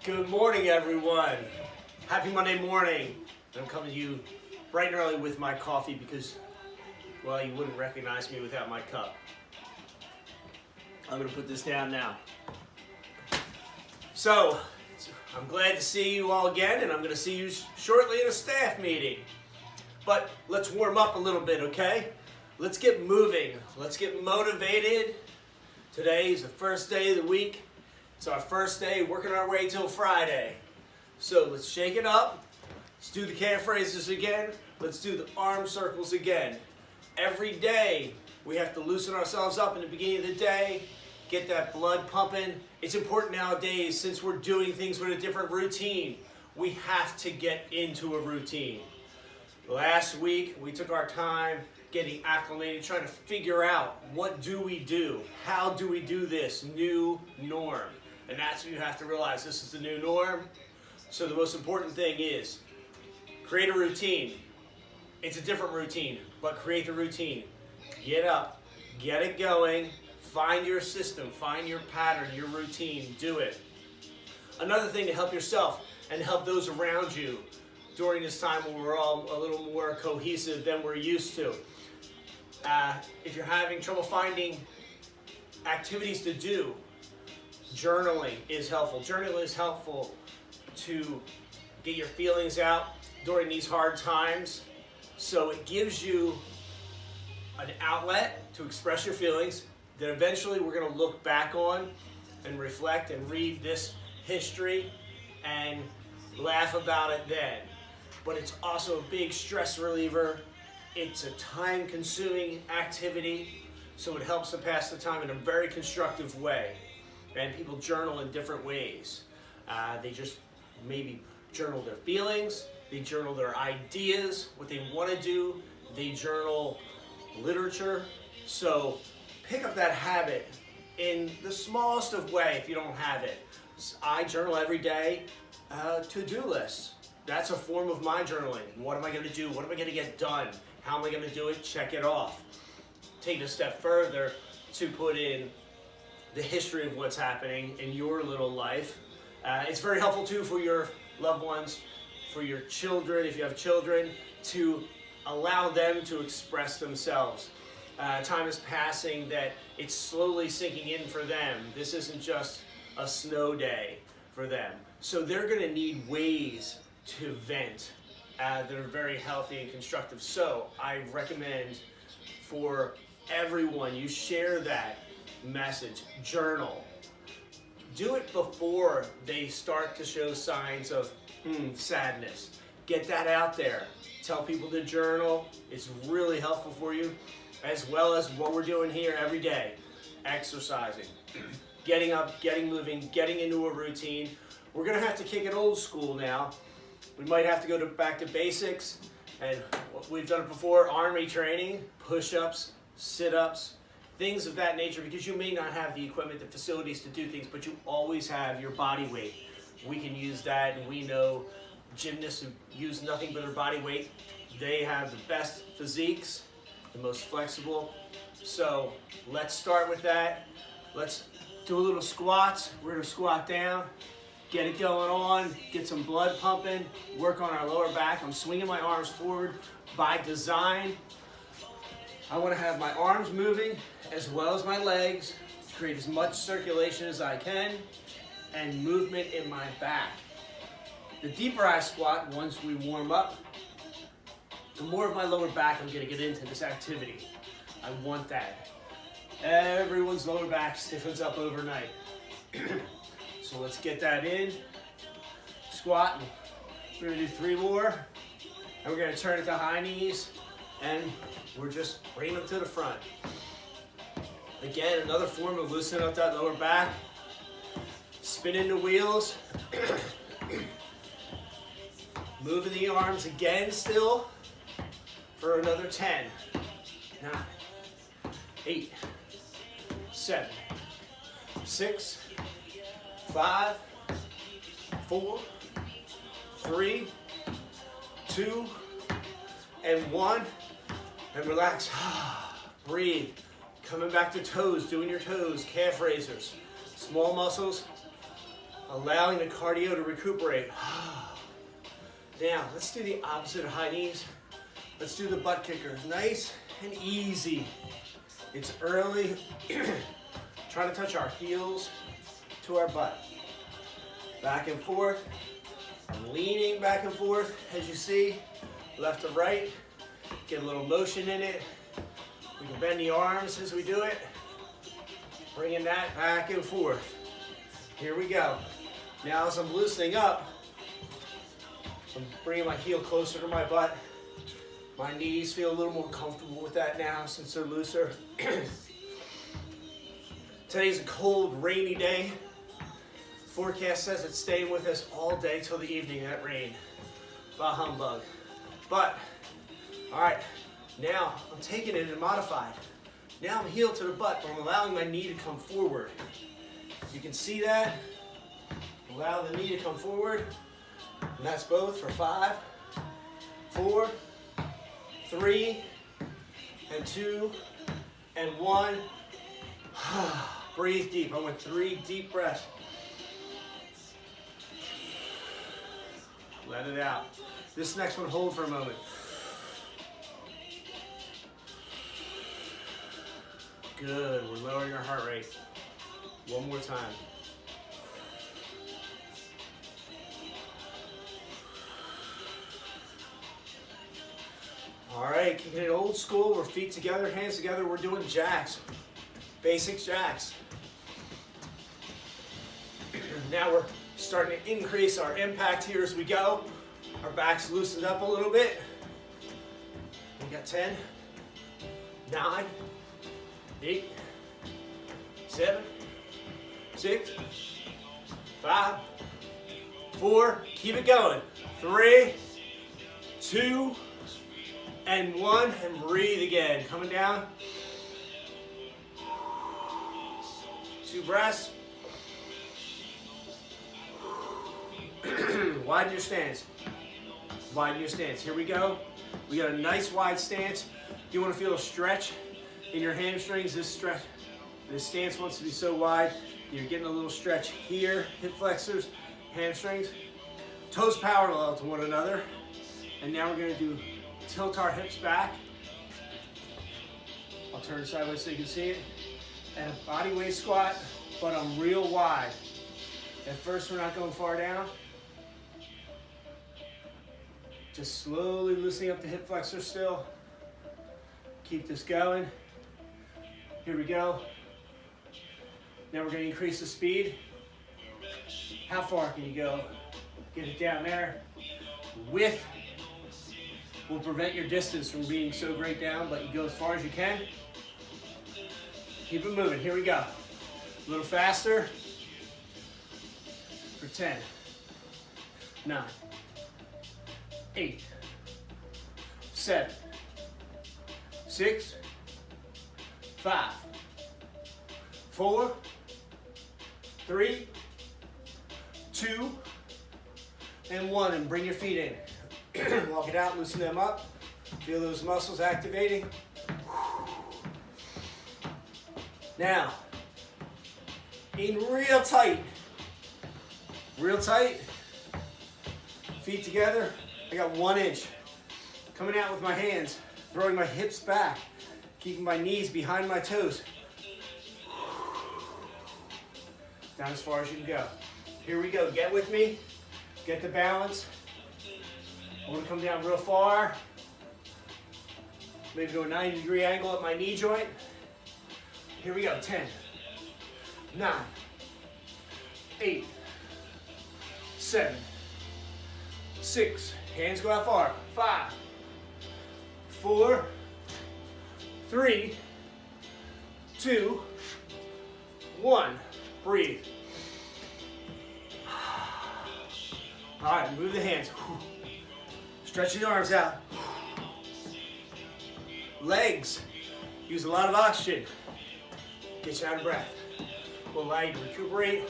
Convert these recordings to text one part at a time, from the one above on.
Good morning, everyone. Happy Monday morning. I'm coming to you bright and early with my coffee because, well, you wouldn't recognize me without my cup. I'm going to put this down now. So, I'm glad to see you all again, and I'm going to see you shortly in a staff meeting. But let's warm up a little bit, okay? Let's get moving. Let's get motivated. Today is the first day of the week. It's our first day working our way till Friday. So let's shake it up. Let's do the calf raises again. Let's do the arm circles again. Every day we have to loosen ourselves up in the beginning of the day, get that blood pumping. It's important nowadays since we're doing things with a different routine. We have to get into a routine. Last week we took our time getting acclimated, trying to figure out what do we do? How do we do this new norm? And that's what you have to realize. This is the new norm. So the most important thing is create a routine. It's a different routine, but create the routine. Get up, get it going, find your system, find your pattern, your routine, do it. Another thing to help yourself and help those around you during this time when we're all a little more cohesive than we're used to. If you're having trouble finding activities to do, journaling is helpful. Journaling is helpful to get your feelings out during these hard times. So it gives you an outlet to express your feelings that eventually we're going to look back on and reflect and read this history and laugh about it then. But it's also a big stress reliever. It's a time-consuming activity, so it helps to pass the time in a very constructive way. And people journal in different ways. They just maybe journal their feelings, they journal their ideas, what they want to do, they journal literature. So pick up that habit in the smallest of way if you don't have it. I journal every day, to-do lists. That's a form of my journaling. What am I going to do? What am I going to get done? How am I going to do it? Check it off. Take it a step further to put in the history of what's happening in your little life. It's very helpful too for your loved ones, for your children, if you have children, to allow them to express themselves. Time is passing that it's slowly sinking in for them. This isn't just a snow day for them. So they're going to need ways to vent that are very healthy and constructive. So I recommend for everyone, you share that message, journal. Do it before they start to show signs of sadness. Get that out there. Tell people to journal. It's really helpful for you, as well as what we're doing here every day. Exercising, getting up, getting moving, getting into a routine. We're going to have to kick it old school now. We might have to go back to basics, and we've done it before, army training, push-ups, sit-ups, things of that nature, because you may not have the equipment, the facilities to do things, but you always have your body weight. We can use that, and we know gymnasts who use nothing but their body weight, they have the best physiques, the most flexible. So let's start with that. Let's do a little squats. We're going to squat down. Get it going on, get some blood pumping, work on our lower back. I'm swinging my arms forward by design. I want to have my arms moving as well as my legs to create as much circulation as I can and movement in my back. The deeper I squat, once we warm up, the more of my lower back I'm going to get into this activity. I want that. Everyone's lower back stiffens up overnight. So let's get that in. Squat. We're going to do 3 more. And we're going to turn it to high knees. And we're just bringing them to the front. Again, another form of loosening up that lower back. Spinning the wheels. Moving the arms again still for another 10, 9, 8, 7, 6, 5, 4, 3, 2, and 1. And relax. Breathe. Coming back to toes, doing your toes, calf raisers. Small muscles, allowing the cardio to recuperate. Now, let's do the opposite of high knees. Let's do the butt kickers, nice and easy. It's early. Trying to touch our heels to our butt. Back and forth. I'm leaning back and forth, as you see, left to right. Get a little motion in it. We can bend the arms as we do it. Bringing that back and forth. Here we go. Now as I'm loosening up, I'm bringing my heel closer to my butt. My knees feel a little more comfortable with that now since they're looser. Today's a cold, rainy day. Forecast says it's staying with us all day till the evening, that rain. Bah humbug. But, all right, now I'm taking it and modified. Now I'm heel to the butt, but I'm allowing my knee to come forward. You can see that. Allow the knee to come forward. And that's both for 5, 4, 3, and 2, and 1. Breathe deep. I went 3 deep breaths. Let it out. This next one, hold for a moment. Good. We're lowering our heart rate. One more time. All right, kicking it old school. We're feet together, hands together. We're doing jacks. Basic jacks. Now we're starting to increase our impact here as we go. Our back's loosened up a little bit. We got 10, 9, 8, 7, 6, 5, 4. Keep it going. 3, 2, and 1. And breathe again. Coming down. 2 breaths. Widen your stance. Widen your stance. Here we go. We got a nice wide stance. You want to feel a stretch in your hamstrings. This stance wants to be so wide. You're getting a little stretch here. Hip flexors, hamstrings. Toes parallel to one another. And now we're going to do tilt our hips back. I'll turn sideways so you can see it. And a body weight squat, but I'm real wide. At first, we're not going far down. Just slowly loosening up the hip flexor still. Keep this going. Here we go. Now we're going to increase the speed. How far can you go? Get it down there. Width will prevent your distance from being so great down, but you go as far as you can. Keep it moving. Here we go. A little faster. For 10, 9, 8, 7, 6, 5, 4, 3, 2, and 1. And bring your feet in. Walk it out, loosen them up. Feel those muscles activating. Now, in real tight, feet together. I got 1 inch. Coming out with my hands, throwing my hips back, keeping my knees behind my toes. Down as far as you can go. Here we go, get with me. Get the balance. I want to come down real far. Maybe do a 90-degree angle at my knee joint. Here we go, 10, 9, 8, 7, 6, hands go out far, 5, 4, 3, 2, 1, breathe. All right, move the hands. Stretch the arms out. Legs, use a lot of oxygen. Get you out of breath. Will allow you to recuperate.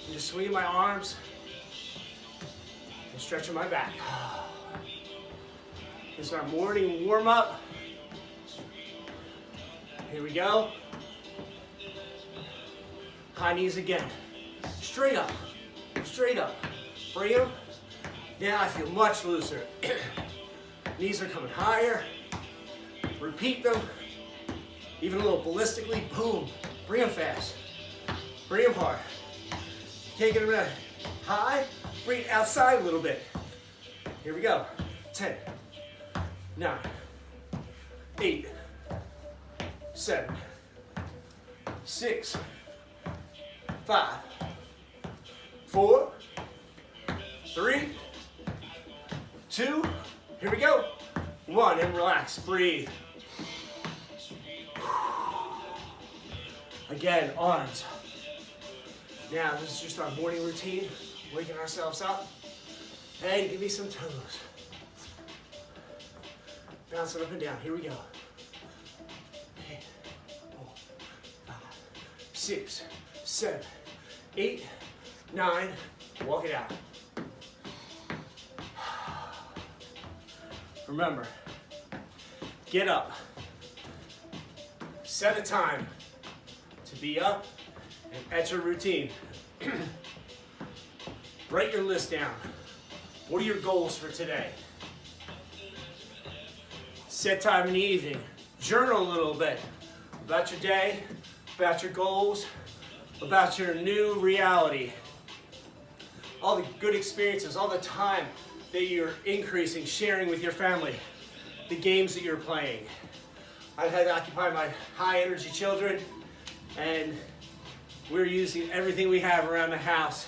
I'm just swinging my arms and stretching my back. This is our morning warm up. Here we go. High knees again. Straight up, straight up. Bring them. Now I feel much looser. Knees are coming higher. Repeat them. Even a little ballistically. Boom. Bring them fast. Bring them hard. Can't get them high. Bring it outside a little bit. Here we go. 10, 9, 8, 7, 6, 5, 4, 3, 2, here we go. 1, and relax, breathe. Again, arms. Now, this is just our morning routine, waking ourselves up. And give me some toes. Bounce it up and down. Here we go. 8, 4, 5, 6, 7, 8, 9. Walk it out. Remember, get up. Set a time to be up and at your routine. Write your list down. What are your goals for today? Set time in the evening. Journal a little bit about your day, about your goals, about your new reality. All the good experiences, all the time that you're increasing, sharing with your family, the games that you're playing. I've had to occupy my high energy children, and we're using everything we have around the house.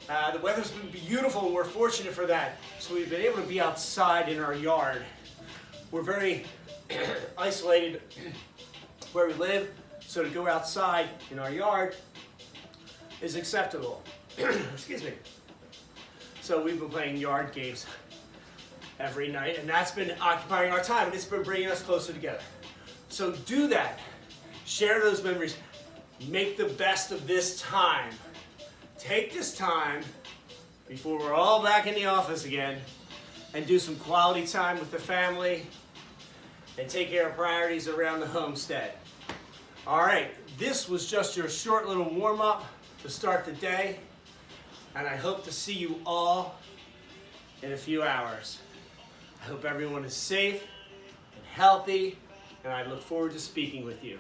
The weather's been beautiful, and we're fortunate for that. So we've been able to be outside in our yard. We're very isolated where we live, so to go outside in our yard is acceptable. Excuse me. So we've been playing yard games every night, and that's been occupying our time, and it's been bringing us closer together. So do that. Share those memories. Make the best of this time. Take this time before we're all back in the office again and do some quality time with the family and take care of priorities around the homestead. All right, this was just your short little warm-up to start the day, and I hope to see you all in a few hours. I hope everyone is safe and healthy, and I look forward to speaking with you.